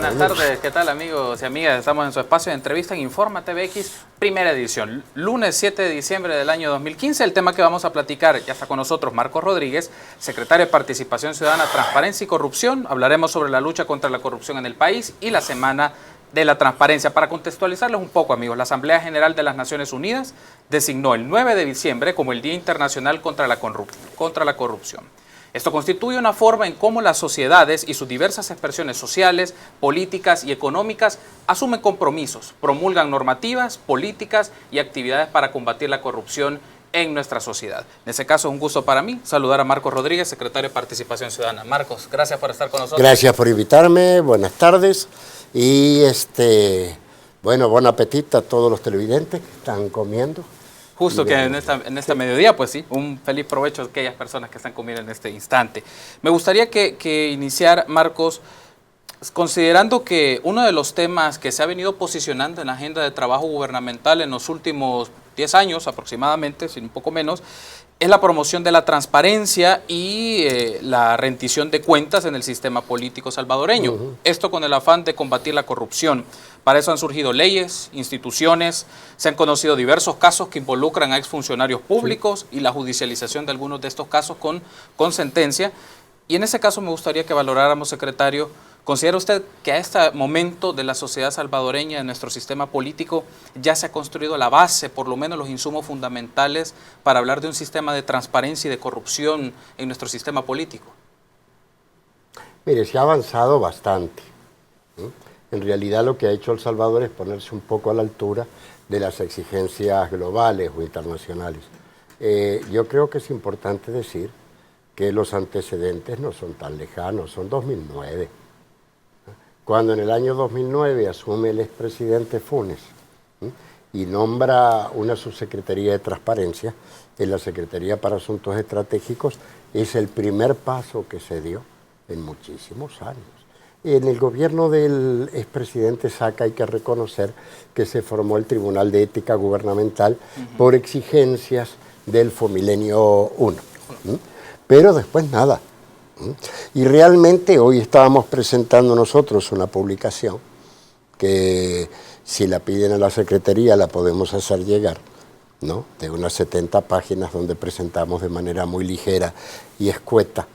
buenas tardes. ¿Qué tal, amigos y amigas? Estamos en su espacio de entrevista en Informa TVX, primera edición. Lunes 7 de diciembre del año 2015. El tema que vamos a platicar, ya está con nosotros Marcos Rodríguez, secretario de Participación Ciudadana, Transparencia y Corrupción. Hablaremos sobre la lucha contra la corrupción en el país y la Semana de la Transparencia. Para contextualizarles un poco, amigos, la Asamblea General de las Naciones Unidas designó el 9 de diciembre como el Día Internacional contra la Corrupción. Esto constituye una forma en cómo las sociedades y sus diversas expresiones sociales, políticas y económicas asumen compromisos, promulgan normativas, políticas y actividades para combatir la corrupción en nuestra sociedad. En ese caso es un gusto para mí saludar a Marcos Rodríguez, secretario de Participación Ciudadana. Marcos, gracias por estar con nosotros. Gracias por invitarme, buenas tardes y bueno, buen apetito a todos los televidentes que están comiendo. Justo que en esta mediodía, pues sí, un feliz provecho a aquellas personas que están comiendo en este instante. Me gustaría que iniciar, Marcos, considerando que uno de los temas que se ha venido posicionando en la agenda de trabajo gubernamental en los últimos 10 años aproximadamente, si un poco menos, es la promoción de la transparencia y la rendición de cuentas en el sistema político salvadoreño. Esto con el afán de combatir la corrupción. Para eso han surgido leyes, instituciones, se han conocido diversos casos que involucran a exfuncionarios públicos y la judicialización de algunos de estos casos con sentencia. Y en ese caso me gustaría que valoráramos, secretario, ¿considera usted que a este momento de la sociedad salvadoreña, de nuestro sistema político, ya se ha construido la base, por lo menos los insumos fundamentales para hablar de un sistema de transparencia y de corrupción en nuestro sistema político? Mire, se ha avanzado bastante. En realidad lo que ha hecho El Salvador es ponerse un poco a la altura de las exigencias globales o internacionales. Yo creo que es importante decir que los antecedentes no son tan lejanos, son 2009. Cuando en el año 2009 asume el expresidente Funes y nombra una subsecretaría de transparencia en la Secretaría para Asuntos Estratégicos, es el primer paso que se dio en muchísimos años. En el gobierno del expresidente Saca hay que reconocer que se formó el Tribunal de Ética Gubernamental por exigencias del Fomilenio I. Pero después nada. Y realmente hoy estábamos presentando nosotros una publicación que si la piden a la Secretaría la podemos hacer llegar, ¿no? De unas 70 páginas donde presentamos de manera muy ligera y escueta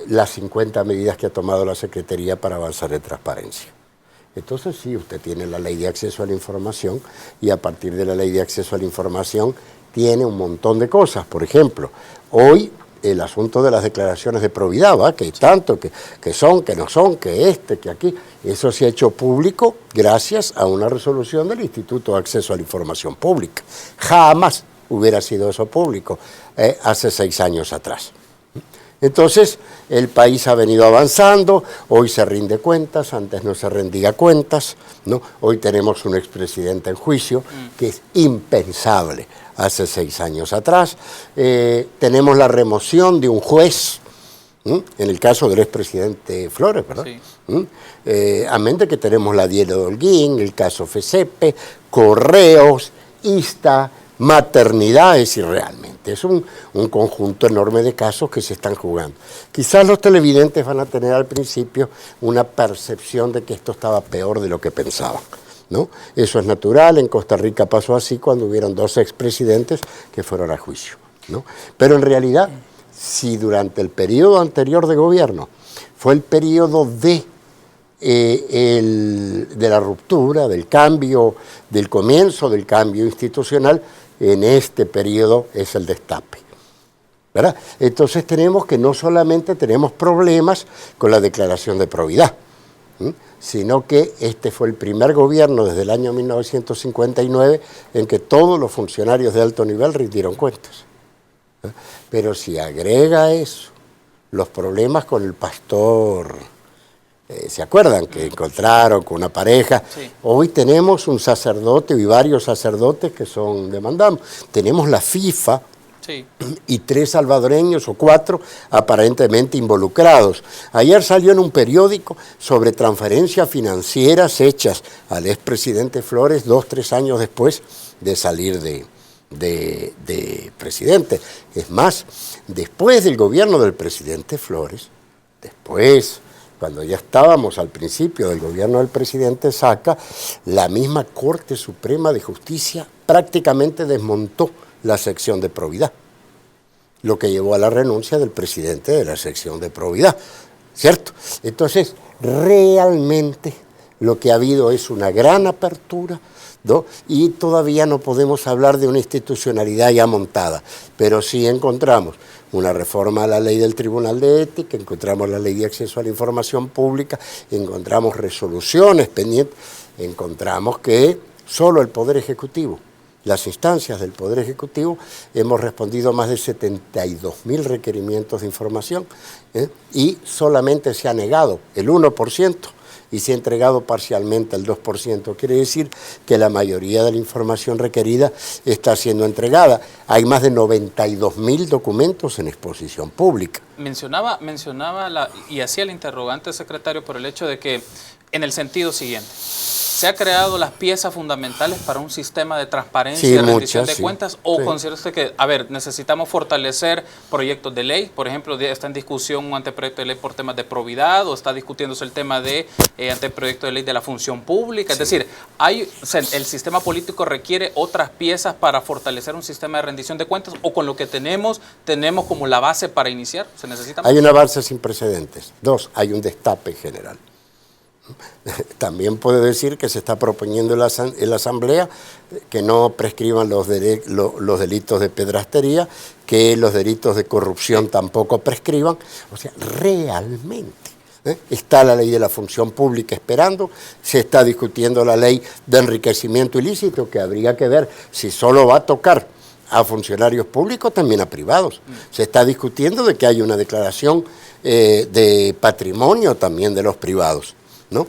las 50 medidas que ha tomado la Secretaría para avanzar en transparencia. Entonces sí, usted tiene la ley de acceso a la información y a partir de la ley de acceso a la información tiene un montón de cosas. Por ejemplo, hoy el asunto de las declaraciones de probidad, ¿va? Que tanto, que son, que no son, que que aquí, eso se ha hecho público gracias a una resolución del Instituto de Acceso a la Información Pública. Jamás hubiera sido eso público hace 6 años atrás. Entonces, el país ha venido avanzando, hoy se rinde cuentas, antes no se rendía cuentas, ¿no? Hoy tenemos un expresidente en juicio, que es impensable hace 6 años atrás. Tenemos la remoción de un juez, en el caso del expresidente Flores, ¿verdad? Sí. Amén de que tenemos la Diela de Holguín, el caso FECEPE, Correos, ISTA, maternidades, y realmente es un conjunto enorme de casos que se están jugando. Quizás los televidentes van a tener al principio una percepción de que esto estaba peor de lo que pensaban, ¿no? Eso es natural, en Costa Rica pasó así cuando hubieron 2 expresidentes que fueron a juicio, ¿no? Pero en realidad, si durante el periodo anterior de gobierno fue el periodo de la ruptura, del cambio, del comienzo del cambio institucional, en este periodo es el destape, ¿verdad? Entonces tenemos que no solamente tenemos problemas con la declaración de probidad, sino que este fue el primer gobierno desde el año 1959 en que todos los funcionarios de alto nivel rindieron cuentas. Pero si agrega eso, los problemas con el pastor, ¿se acuerdan? Que encontraron con una pareja. Sí. Hoy tenemos un sacerdote y varios sacerdotes que son demandados. Tenemos la FIFA, sí, y 3 salvadoreños o 4 aparentemente involucrados. Ayer salió en un periódico sobre transferencias financieras hechas al expresidente Flores 2-3 años después de salir de presidente. Es más, después del gobierno del presidente Flores, después cuando ya estábamos al principio del gobierno del presidente Saca, la misma Corte Suprema de Justicia prácticamente desmontó la sección de probidad, lo que llevó a la renuncia del presidente de la sección de probidad, ¿cierto? Entonces, realmente lo que ha habido es una gran apertura, ¿no? Y todavía no podemos hablar de una institucionalidad ya montada, pero sí encontramos una reforma a la ley del Tribunal de Ética, encontramos la ley de acceso a la información pública, encontramos resoluciones pendientes, encontramos que solo el Poder Ejecutivo, las instancias del Poder Ejecutivo, hemos respondido a más de 72.000 requerimientos de información, y solamente se ha negado el 1%, y se ha entregado parcialmente el 2%. Quiere decir que la mayoría de la información requerida está siendo entregada. Hay más de 92.000 documentos en exposición pública. Mencionaba y hacía el interrogante, secretario, por el hecho de que, en el sentido siguiente, ¿se ha creado las piezas fundamentales para un sistema de transparencia y rendición de cuentas? ¿O considera usted que, necesitamos fortalecer proyectos de ley? Por ejemplo, está en discusión un anteproyecto de ley por temas de probidad, o está discutiéndose el tema de anteproyecto de ley de la función pública. Es decir, el sistema político requiere otras piezas para fortalecer un sistema de rendición de cuentas, o con lo que tenemos como la base para iniciar. ¿Se necesita más? Hay un avance sin precedentes. 2, hay un destape general. También puede decir que se está proponiendo en la Asamblea que no prescriban los delitos de pedrastería, que los delitos de corrupción tampoco prescriban. O sea, realmente está la ley de la función pública esperando, se está discutiendo la ley de enriquecimiento ilícito, que habría que ver si solo va a tocar a funcionarios públicos, también a privados. Se está discutiendo de que hay una declaración de patrimonio también de los privados, ¿no?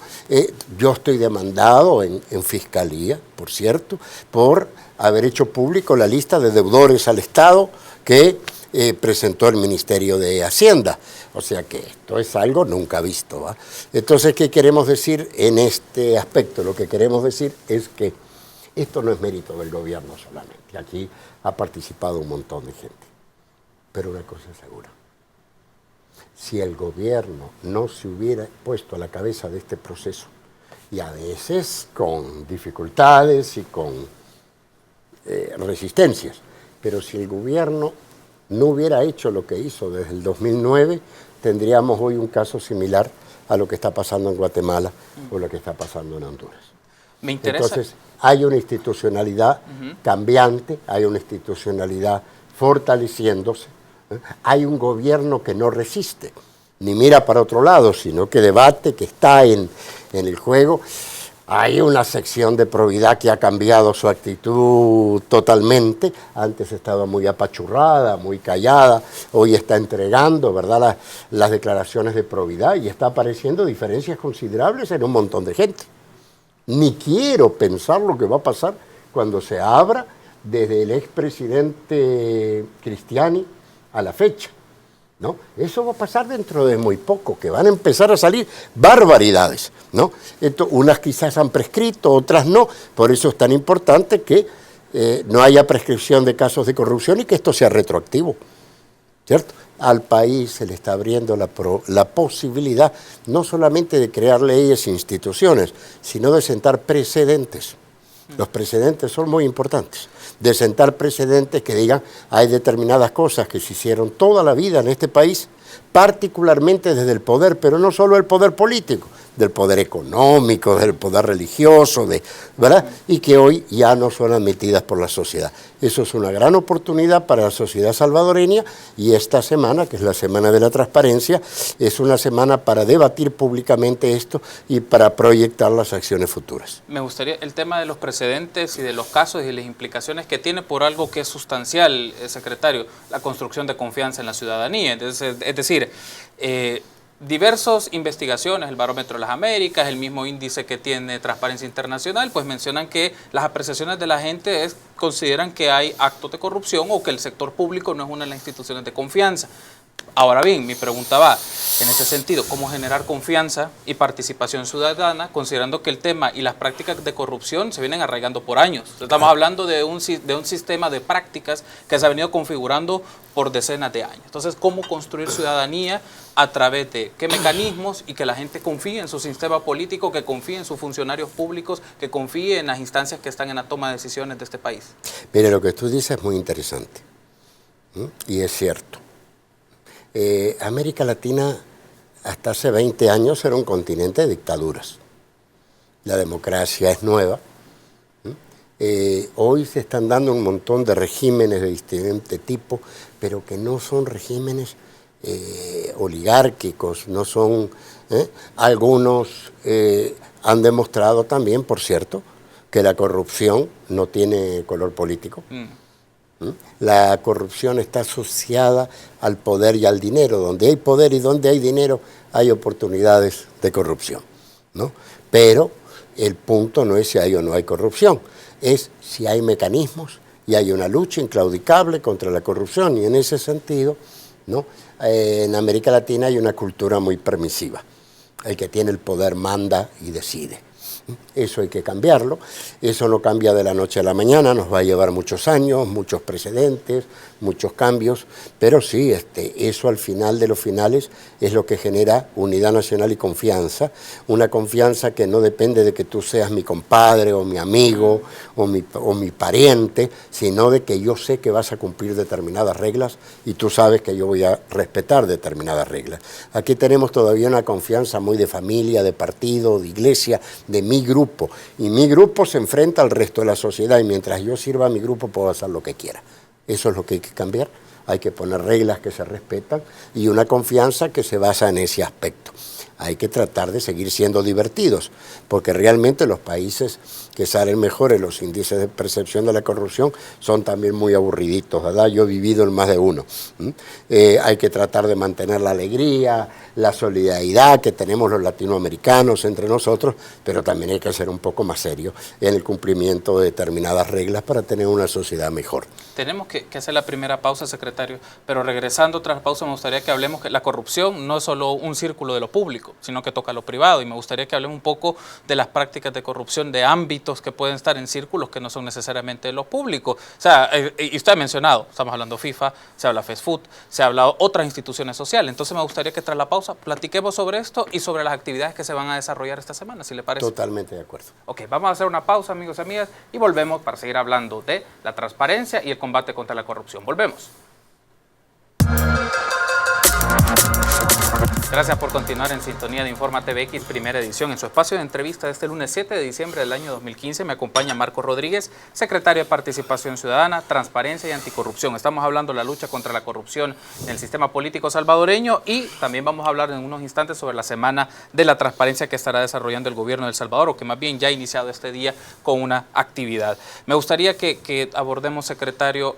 Yo estoy demandado en Fiscalía, por cierto, por haber hecho público la lista de deudores al Estado que presentó el Ministerio de Hacienda. O sea que esto es algo nunca visto, ¿va? Entonces, ¿qué queremos decir en este aspecto? Lo que queremos decir es que esto no es mérito del gobierno solamente. Aquí ha participado un montón de gente. Pero una cosa es segura. Si el gobierno no se hubiera puesto a la cabeza de este proceso, y a veces con dificultades y con resistencias, pero si el gobierno no hubiera hecho lo que hizo desde el 2009, tendríamos hoy un caso similar a lo que está pasando en Guatemala o lo que está pasando en Honduras. Me interesa. Entonces, hay una institucionalidad cambiante, hay una institucionalidad fortaleciéndose. Hay un gobierno que no resiste, ni mira para otro lado, sino que debate, que está en el juego. Hay una sección de probidad que ha cambiado su actitud totalmente. Antes estaba muy apachurrada, muy callada. Hoy está entregando, ¿verdad?, las declaraciones de probidad, y está apareciendo diferencias considerables en un montón de gente. Ni quiero pensar lo que va a pasar cuando se abra desde el expresidente Cristiani a la fecha, ¿no? Eso va a pasar dentro de muy poco, que van a empezar a salir barbaridades, ¿no? Unas quizás han prescrito, otras no. Por eso es tan importante que no haya prescripción de casos de corrupción y que esto sea retroactivo, ¿cierto? Al país se le está abriendo la posibilidad no solamente de crear leyes e instituciones, sino de sentar precedentes. Los precedentes son muy importantes. De sentar precedentes que digan, hay determinadas cosas que se hicieron toda la vida en este país, particularmente desde el poder, pero no solo el poder político, del poder económico, del poder religioso, ¿verdad? Y que hoy ya no son admitidas por la sociedad. Eso es una gran oportunidad para la sociedad salvadoreña, y esta semana, que es la Semana de la Transparencia, es una semana para debatir públicamente esto y para proyectar las acciones futuras. Me gustaría el tema de los precedentes y de los casos y las implicaciones que tiene por algo que es sustancial, secretario, la construcción de confianza en la ciudadanía. Entonces, es decir, diversas investigaciones, el Barómetro de las Américas, el mismo índice que tiene Transparencia Internacional, pues mencionan que las apreciaciones de la gente consideran que hay actos de corrupción o que el sector público no es una de las instituciones de confianza. Ahora bien, mi pregunta va en ese sentido, ¿cómo generar confianza y participación ciudadana, considerando que el tema y las prácticas de corrupción se vienen arraigando por años? Estamos hablando de un sistema de prácticas que se ha venido configurando por decenas de años. Entonces, ¿cómo construir ciudadanía a través de qué mecanismos y que la gente confíe en su sistema político, que confíe en sus funcionarios públicos, que confíe en las instancias que están en la toma de decisiones de este país? Mire, lo que tú dices es muy interesante, ¿sí? Y es cierto. América Latina hasta hace 20 años era un continente de dictaduras. La democracia es nueva. Hoy se están dando un montón de regímenes de diferente tipo, pero que no son regímenes oligárquicos, no son... Algunos han demostrado también, por cierto, que la corrupción no tiene color político. La corrupción está asociada al poder y al dinero. Donde hay poder y donde hay dinero hay oportunidades de corrupción, ¿no? Pero el punto no es si hay o no hay corrupción, es si hay mecanismos y hay una lucha inclaudicable contra la corrupción. Y en ese sentido, ¿no? En América Latina hay una cultura muy permisiva. El que tiene el poder manda y decide. Eso hay que cambiarlo. Eso no cambia de la noche a la mañana, nos va a llevar muchos años, muchos precedentes, muchos cambios, pero sí, eso al final de los finales es lo que genera unidad nacional y confianza, una confianza que no depende de que tú seas mi compadre o mi amigo o mi pariente, sino de que yo sé que vas a cumplir determinadas reglas y tú sabes que yo voy a respetar determinadas reglas. Aquí tenemos todavía una confianza muy de familia, de partido, de iglesia, de mi grupo, y mi grupo se enfrenta al resto de la sociedad y mientras yo sirva a mi grupo puedo hacer lo que quiera. Eso es lo que hay que cambiar, hay que poner reglas que se respetan y una confianza que se basa en ese aspecto. Hay que tratar de seguir siendo divertidos, porque realmente los países que salen mejor en los índices de percepción de la corrupción son también muy aburriditos, ¿verdad? Yo he vivido en más de uno. Hay que tratar de mantener la alegría, la solidaridad que tenemos los latinoamericanos entre nosotros, pero también hay que ser un poco más serio en el cumplimiento de determinadas reglas para tener una sociedad mejor. Tenemos que hacer la primera pausa, secretario, pero regresando tras la pausa me gustaría que hablemos que la corrupción no es solo un círculo de lo público, sino que toca lo privado, y me gustaría que hablemos un poco de las prácticas de corrupción de ámbitos que pueden estar en círculos que no son necesariamente lo público. O sea, y usted ha mencionado, estamos hablando FIFA, se habla fast food, se ha hablado otras instituciones sociales, entonces me gustaría que tras la pausa platiquemos sobre esto y sobre las actividades que se van a desarrollar esta semana, si le parece. Totalmente de acuerdo. Ok, vamos a hacer una pausa, amigos y amigas, y volvemos para seguir hablando de la transparencia y el combate contra la corrupción. Volvemos. Gracias por continuar en sintonía de Informa TVX, primera edición. En su espacio de entrevista de este lunes 7 de diciembre del año 2015 me acompaña Marcos Rodríguez, secretario de Participación Ciudadana, Transparencia y Anticorrupción. Estamos hablando de la lucha contra la corrupción en el sistema político salvadoreño y también vamos a hablar en unos instantes sobre la Semana de la Transparencia que estará desarrollando el gobierno de El Salvador, o que más bien ya ha iniciado este día con una actividad. Me gustaría que abordemos, secretario,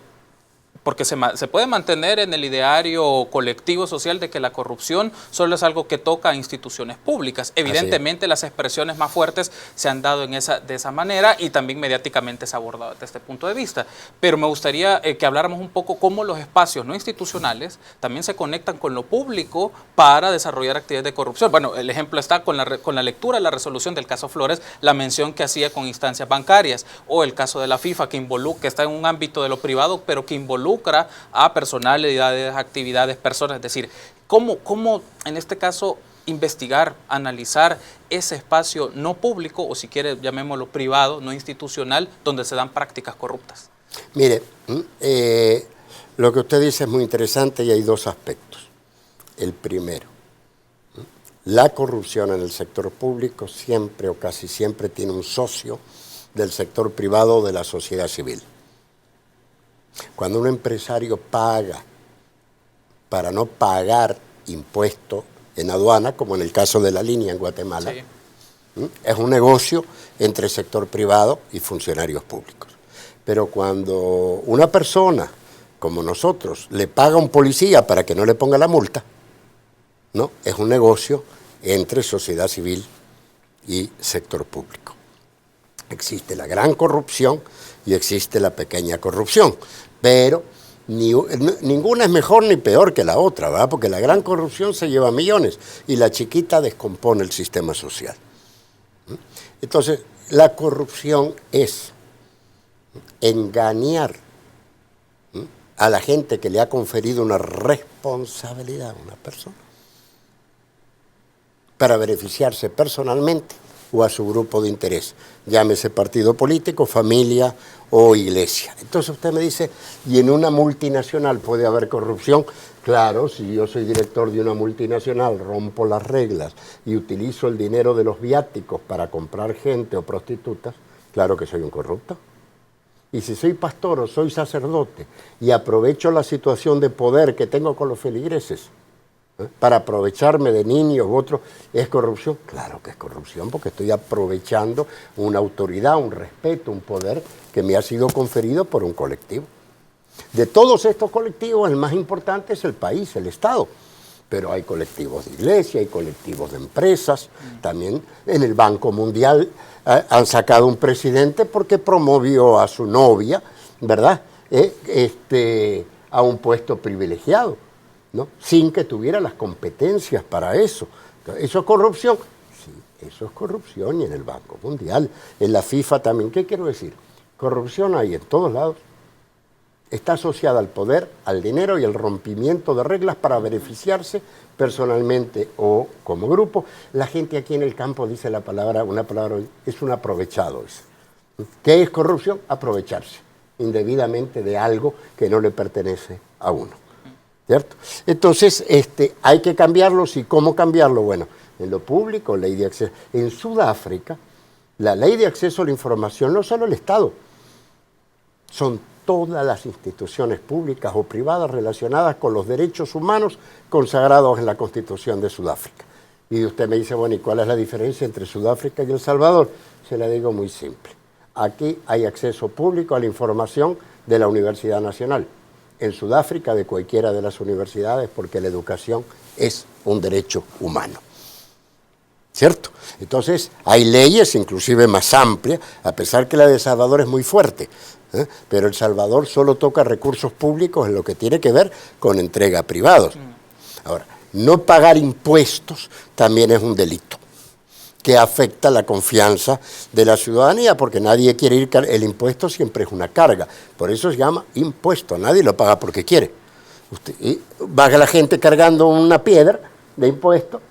porque se puede mantener en el ideario colectivo social de que la corrupción solo es algo que toca a instituciones públicas. Evidentemente las expresiones más fuertes se han dado de esa manera y también mediáticamente se ha abordado desde este punto de vista. Pero me gustaría que habláramos un poco cómo los espacios no institucionales también se conectan con lo público para desarrollar actividades de corrupción. Bueno, el ejemplo está con la lectura de la resolución del caso Flores, la mención que hacía con instancias bancarias, o el caso de la FIFA que está en un ámbito de lo privado, pero que involucra a personalidades, actividades, personas. Es decir, ¿cómo en este caso investigar, analizar ese espacio no público, o si quiere llamémoslo privado, no institucional, donde se dan prácticas corruptas? Mire, lo que usted dice es muy interesante y hay dos aspectos. El primero, la corrupción en el sector público siempre o casi siempre tiene un socio del sector privado o de la sociedad civil. Cuando un empresario paga para no pagar impuestos en aduana, como en el caso de la línea en Guatemala, sí, es un negocio entre sector privado y funcionarios públicos. Pero cuando una persona, como nosotros, le paga a un policía para que no le ponga la multa, ¿no? Es un negocio entre sociedad civil y sector público. Existe la gran corrupción y existe la pequeña corrupción, pero Ninguna es mejor ni peor que la otra, ¿verdad? Porque la gran corrupción se lleva millones y la chiquita descompone el sistema social. Entonces, la corrupción es engañar a la gente que le ha conferido una responsabilidad a una persona para beneficiarse personalmente o a su grupo de interés, llámese partido político, familia o iglesia. Entonces usted me dice, ¿y en una multinacional puede haber corrupción? Claro, si yo soy director de una multinacional, rompo las reglas y utilizo el dinero de los viáticos para comprar gente o prostitutas, claro que soy un corrupto. Y si soy pastor o soy sacerdote y aprovecho la situación de poder que tengo con los feligreses para aprovecharme de niños u otros, ¿es corrupción? Claro que es corrupción, porque estoy aprovechando una autoridad, un respeto, un poder que me ha sido conferido por un colectivo. De todos estos colectivos, el más importante es el país, el Estado. Pero hay colectivos de iglesia, hay colectivos de empresas. También en el Banco Mundial han sacado un presidente porque promovió a su novia, ¿verdad? A un puesto privilegiado, ¿no? Sin que tuviera las competencias para eso. Entonces, ¿eso es corrupción? Sí, eso es corrupción, y en el Banco Mundial, en la FIFA también. ¿Qué quiero decir? Corrupción hay en todos lados. Está asociada al poder, al dinero y al rompimiento de reglas para beneficiarse personalmente o como grupo. La gente aquí en el campo dice una palabra, es un aprovechado. ¿Qué es corrupción? Aprovecharse indebidamente de algo que no le pertenece a uno. ¿Cierto? Entonces, hay que cambiarlo. ¿Y cómo cambiarlo? Bueno, en lo público, ley de acceso. En Sudáfrica, la ley de acceso a la información, no solo el Estado, son todas las instituciones públicas o privadas relacionadas con los derechos humanos consagrados en la Constitución de Sudáfrica. Y usted me dice, bueno, ¿y cuál es la diferencia entre Sudáfrica y El Salvador? Se la digo muy simple. Aquí hay acceso público a la información de la Universidad Nacional. En Sudáfrica, de cualquiera de las universidades, porque la educación es un derecho humano. ¿Cierto? Entonces, hay leyes inclusive más amplias, a pesar que la de El Salvador es muy fuerte, pero El Salvador solo toca recursos públicos en lo que tiene que ver con entrega a privados. Ahora, no pagar impuestos también es un delito que afecta la confianza de la ciudadanía, porque nadie quiere ir, el impuesto siempre es una carga, por eso se llama impuesto, nadie lo paga porque quiere. Va la gente cargando una piedra de impuesto,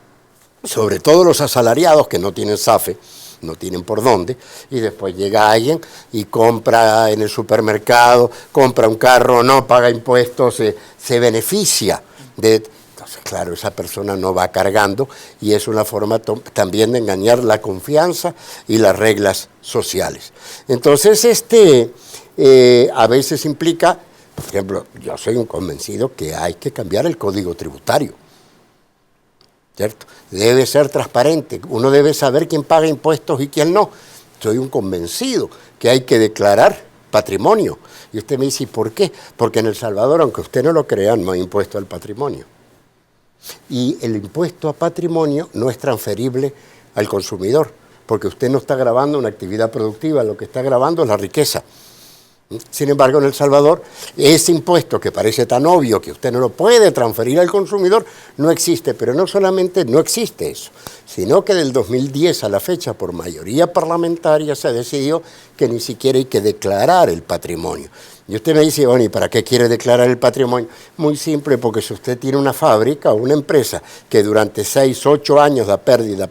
sobre todo los asalariados que no tienen SAFE, no tienen por dónde, y después llega alguien y compra en el supermercado, compra un carro, no paga impuestos, se beneficia de... Entonces, claro, esa persona no va cargando y es una forma también de engañar la confianza y las reglas sociales. Entonces, a veces implica, por ejemplo, yo soy un convencido que hay que cambiar el código tributario. ¿Cierto? Debe ser transparente, uno debe saber quién paga impuestos y quién no. Soy un convencido que hay que declarar patrimonio. Y usted me dice, ¿y por qué? Porque en El Salvador, aunque usted no lo crea, no hay impuesto al patrimonio. Y el impuesto a patrimonio no es transferible al consumidor, porque usted no está grabando una actividad productiva, lo que está grabando es la riqueza. Sin embargo, en El Salvador, ese impuesto que parece tan obvio que usted no lo puede transferir al consumidor, no existe. Pero no solamente no existe eso, sino que del 2010 a la fecha, por mayoría parlamentaria, se decidió que ni siquiera hay que declarar el patrimonio. Y usted me dice, bueno, ¿y para qué quiere declarar el patrimonio? Muy simple, porque si usted tiene una fábrica o una empresa que durante 6, 8 años da pérdida,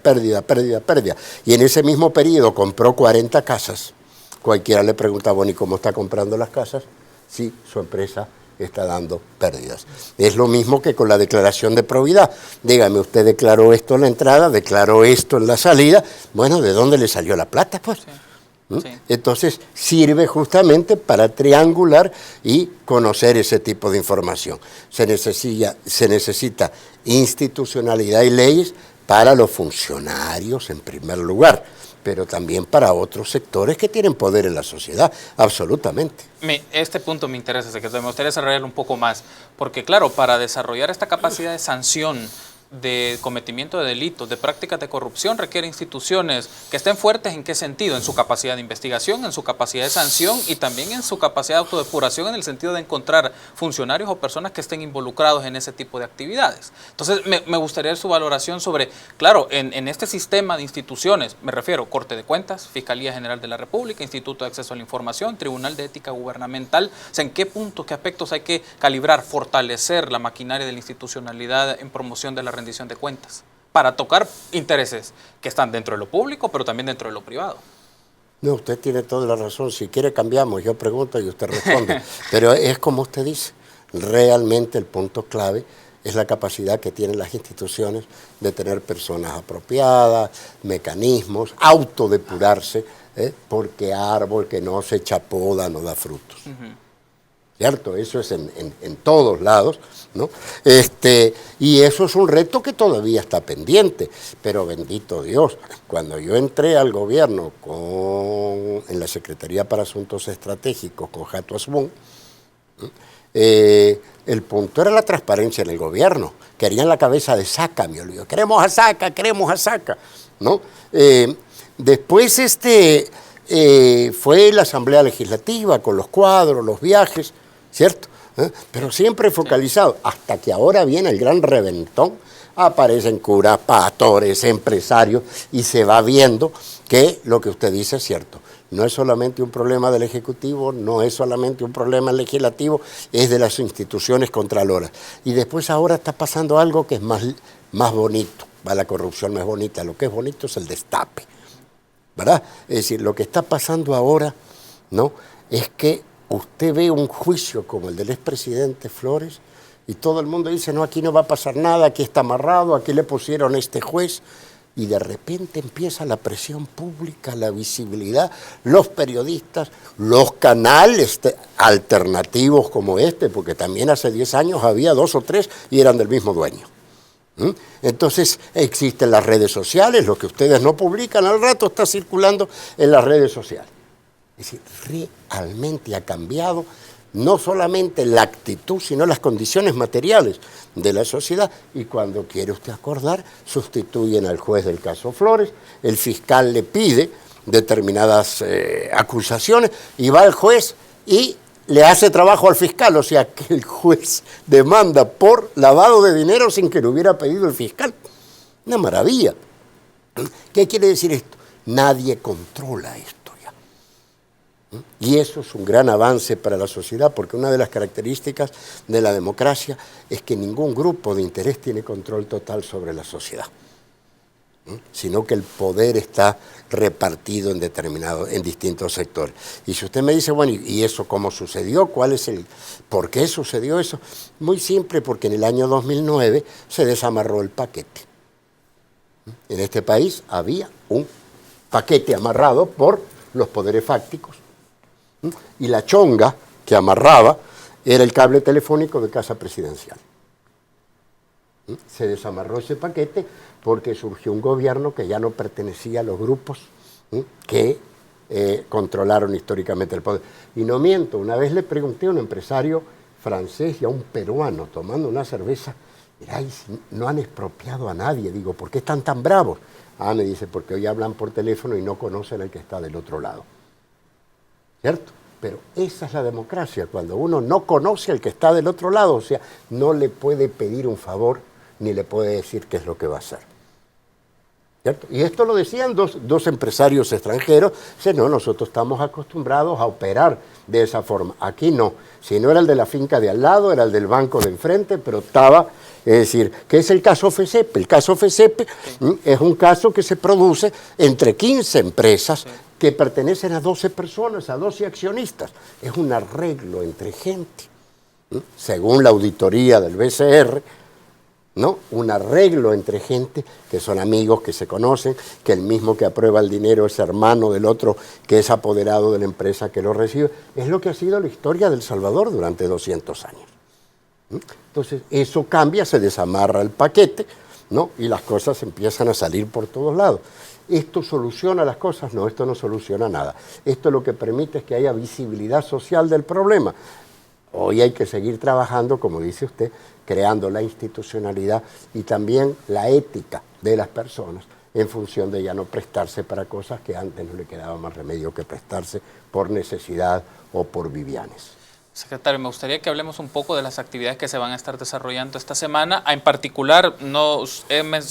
y en ese mismo periodo compró 40 casas, cualquiera le pregunta, bueno, ¿y cómo está comprando las casas? Sí, su empresa está dando pérdidas. Es lo mismo que con la declaración de probidad. Dígame, usted declaró esto en la entrada, declaró esto en la salida. Bueno, ¿de dónde le salió la plata, pues? Sí. Sí. Entonces, sirve justamente para triangular y conocer ese tipo de información. Se necesita institucionalidad y leyes para los funcionarios, en primer lugar, pero también para otros sectores que tienen poder en la sociedad, absolutamente. Este punto me interesa, secretario, me gustaría desarrollarlo un poco más, porque claro, para desarrollar esta capacidad de sanción de cometimiento de delitos, de prácticas de corrupción, requiere instituciones que estén fuertes. ¿En qué sentido? En su capacidad de investigación, en su capacidad de sanción y también en su capacidad de autodepuración, en el sentido de encontrar funcionarios o personas que estén involucrados en ese tipo de actividades. Entonces, me gustaría su valoración sobre, claro, en este sistema de instituciones, me refiero Corte de Cuentas, Fiscalía General de la República, Instituto de Acceso a la Información, Tribunal de Ética Gubernamental, o sea, ¿en qué puntos, qué aspectos hay que calibrar, fortalecer la maquinaria de la institucionalidad en promoción de la rendición de cuentas, para tocar intereses que están dentro de lo público, pero también dentro de lo privado? No, usted tiene toda la razón. Si quiere cambiamos, yo pregunto y usted responde. Pero es como usted dice, realmente el punto clave es la capacidad que tienen las instituciones de tener personas apropiadas, mecanismos, autodepurarse, porque árbol que no se echa poda no da frutos. ¿Cierto? Eso es en todos lados, ¿no? Y eso es un reto que todavía está pendiente, pero bendito Dios, cuando yo entré al gobierno en la Secretaría para Asuntos Estratégicos con Jato Asbun, el punto era la transparencia en el gobierno. Querían la cabeza de Saca, me olvido. Queremos a Saca, ¿no? Después fue la Asamblea Legislativa con los cuadros, los viajes, ¿cierto? Pero siempre focalizado, hasta que ahora viene el gran reventón, aparecen curas, pastores, empresarios, y se va viendo que lo que usted dice es cierto. No es solamente un problema del Ejecutivo, no es solamente un problema legislativo, es de las instituciones contraloras. Y después ahora está pasando algo que es más bonito, la corrupción no es bonita, lo que es bonito es el destape, ¿verdad? Es decir, lo que está pasando ahora, ¿no?, es que usted ve un juicio como el del expresidente Flores y todo el mundo dice, no, aquí no va a pasar nada, aquí está amarrado, aquí le pusieron a este juez, y de repente empieza la presión pública, la visibilidad, los periodistas, los canales alternativos como porque también hace 10 años había 2 o 3 y eran del mismo dueño. Entonces existen las redes sociales, lo que ustedes no publican al rato está circulando en las redes sociales. Es decir, realmente ha cambiado no solamente la actitud, sino las condiciones materiales de la sociedad. Y cuando quiere usted acordar, sustituyen al juez del caso Flores, el fiscal le pide determinadas acusaciones y va el juez y le hace trabajo al fiscal. O sea, que el juez demanda por lavado de dinero sin que lo hubiera pedido el fiscal. Una maravilla. ¿Qué quiere decir esto? Nadie controla esto. Y eso es un gran avance para la sociedad, porque una de las características de la democracia es que ningún grupo de interés tiene control total sobre la sociedad, sino que el poder está repartido en distintos sectores. Y si usted me dice, bueno, ¿y eso cómo sucedió? ¿Por qué sucedió eso? Muy simple, porque en el año 2009 se desamarró el paquete. En este país había un paquete amarrado por los poderes fácticos, y la chonga que amarraba era el cable telefónico de Casa Presidencial. Se desamarró ese paquete porque surgió un gobierno que ya no pertenecía a los grupos que controlaron históricamente el poder. Y no miento, una vez le pregunté a un empresario francés y a un peruano tomando una cerveza, mirá, no han expropiado a nadie. Digo, ¿por qué están tan bravos? Me dice, porque hoy hablan por teléfono y no conocen al que está del otro lado. ¿Cierto? Pero esa es la democracia, cuando uno no conoce al que está del otro lado, o sea, no le puede pedir un favor ni le puede decir qué es lo que va a hacer. ¿Cierto? Y esto lo decían dos empresarios extranjeros, no, nosotros estamos acostumbrados a operar de esa forma. Aquí no, si no era el de la finca de al lado, era el del banco de enfrente, pero estaba, es decir, ¿qué es el caso FECEPE? El caso FECEPE es un caso que se produce entre 15 empresas, que pertenecen a 12 personas, a 12 accionistas. Es un arreglo entre gente, según la auditoría del BCR, ¿no? Un arreglo entre gente que son amigos, que se conocen, que el mismo que aprueba el dinero es hermano del otro, que es apoderado de la empresa que lo recibe. Es lo que ha sido la historia de El Salvador durante 200 años. Entonces, eso cambia, se desamarra el paquete, ¿no? Y las cosas empiezan a salir por todos lados. ¿Esto soluciona las cosas? No, esto no soluciona nada. Esto lo que permite es que haya visibilidad social del problema. Hoy hay que seguir trabajando, como dice usted, creando la institucionalidad y también la ética de las personas en función de ya no prestarse para cosas que antes no le quedaba más remedio que prestarse por necesidad o por vivianes. Secretario, me gustaría que hablemos un poco de las actividades que se van a estar desarrollando esta semana. En particular, no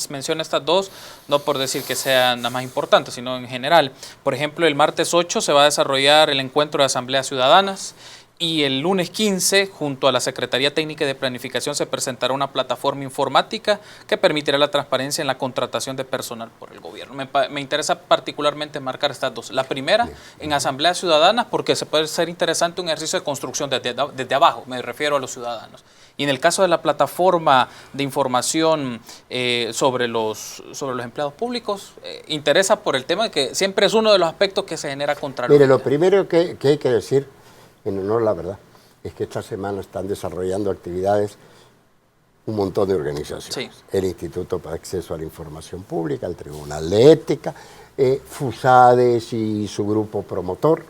menciono estas dos, no por decir que sean las más importantes, sino en general. Por ejemplo, el martes 8 se va a desarrollar el encuentro de asambleas ciudadanas. Y el lunes 15, junto a la Secretaría Técnica de Planificación, se presentará una plataforma informática que permitirá la transparencia en la contratación de personal por el gobierno. Me interesa particularmente marcar estas dos. La primera, en asambleas ciudadanas, porque se puede ser interesante un ejercicio de construcción desde abajo, me refiero a los ciudadanos. Y en el caso de la plataforma de información sobre los empleados públicos, interesa por el tema de que siempre es uno de los aspectos que se genera contrariedad. Mire, lo primero que hay que decir, en honor a la verdad, es que esta semana están desarrollando actividades un montón de organizaciones. Sí. El Instituto para Acceso a la Información Pública, el Tribunal de Ética, FUSADES y su grupo promotor,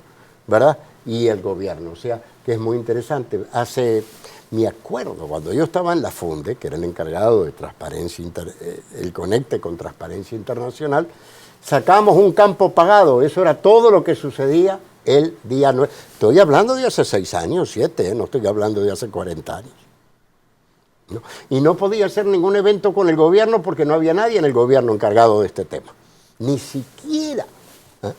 ¿verdad? Y el gobierno, o sea, que es muy interesante. Me acuerdo, cuando yo estaba en la FUNDE, que era el encargado de transparencia, el conecte con Transparencia Internacional, sacamos un campo pagado, eso era todo lo que sucedía el día 9. Estoy hablando de hace 6 años, 7, no estoy hablando de hace 40 años. ¿No? Y no podía hacer ningún evento con el gobierno porque no había nadie en el gobierno encargado de este tema. Ni siquiera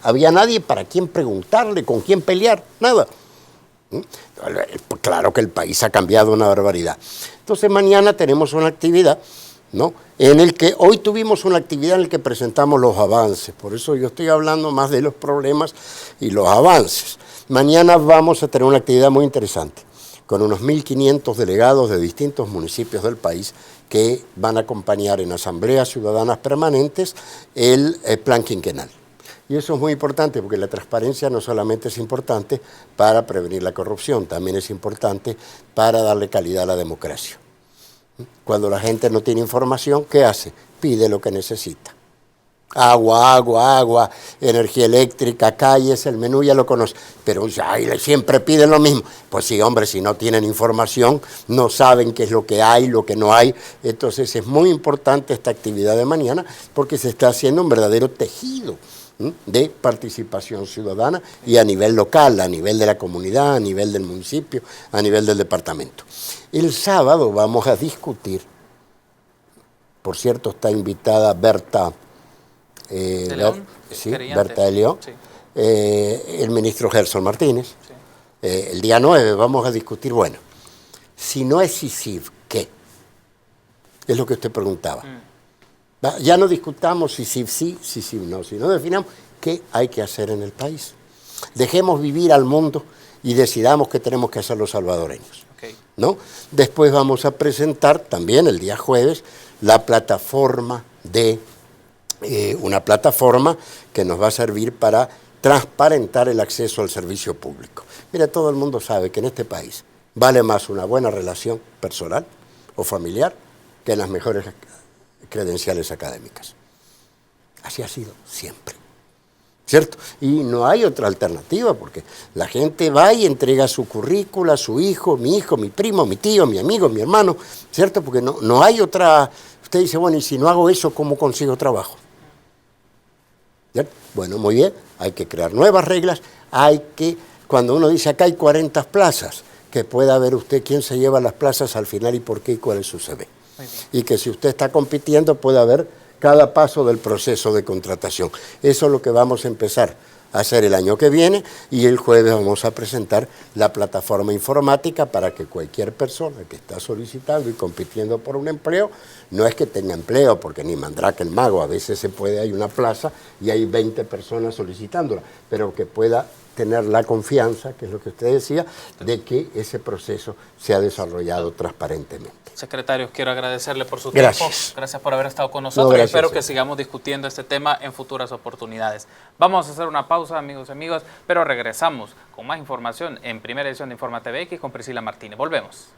había nadie para quien preguntarle, con quién pelear, nada. Claro que el país ha cambiado una barbaridad. Entonces mañana tenemos una actividad, ¿no? En el que hoy tuvimos una actividad en la que presentamos los avances, por eso yo estoy hablando más de los problemas y los avances. Mañana vamos a tener una actividad muy interesante, con unos 1.500 delegados de distintos municipios del país que van a acompañar en asambleas ciudadanas permanentes el plan quinquenal. Y eso es muy importante porque la transparencia no solamente es importante para prevenir la corrupción, también es importante para darle calidad a la democracia. Cuando la gente no tiene información, ¿qué hace? Pide lo que necesita. Agua, energía eléctrica, calles, el menú ya lo conoce. Pero ya siempre piden lo mismo. Pues sí, hombre, si no tienen información, no saben qué es lo que hay, lo que no hay. Entonces es muy importante esta actividad de mañana porque se está haciendo un verdadero tejido de participación ciudadana y a nivel local, a nivel de la comunidad, a nivel del municipio, a nivel del departamento. El sábado vamos a discutir, por cierto está invitada Berta de León, Berta de León, sí. El ministro Gerson Martínez. Sí. El día 9 vamos a discutir, bueno, si no es CICIG, ¿qué? Es lo que usted preguntaba. Ya no discutamos si sí, no, sino definamos qué hay que hacer en el país. Dejemos vivir al mundo y decidamos qué tenemos que hacer los salvadoreños. Okay. ¿No? Después vamos a presentar también el día jueves la plataforma una plataforma que nos va a servir para transparentar el acceso al servicio público. Mira, todo el mundo sabe que en este país vale más una buena relación personal o familiar que las mejores credenciales académicas. Así ha sido siempre, ¿cierto? Y no hay otra alternativa porque la gente va y entrega su currícula a su hijo, mi primo, mi tío, mi amigo, mi hermano, ¿cierto? Porque no hay otra. Usted dice, bueno, y si no hago eso, ¿cómo consigo trabajo? ¿Cierto? Bueno, muy bien, hay que crear nuevas reglas, cuando uno dice acá hay 40 plazas, que pueda ver usted quién se lleva las plazas al final y por qué y cuál es su CV. Y que si usted está compitiendo pueda ver cada paso del proceso de contratación. Eso es lo que vamos a empezar a hacer el año que viene y el jueves vamos a presentar la plataforma informática para que cualquier persona que está solicitando y compitiendo por un empleo, no es que tenga empleo, porque ni Mandrake el mago, a veces hay una plaza y hay 20 personas solicitándola, pero que pueda tener la confianza, que es lo que usted decía, de que ese proceso se ha desarrollado transparentemente. Secretario, quiero agradecerle por su tiempo. Gracias por haber estado con nosotros. Espero que sigamos discutiendo este tema en futuras oportunidades. Vamos a hacer una pausa, amigos y amigas, pero regresamos con más información en primera edición de Informa TVX con Priscila Martínez. Volvemos.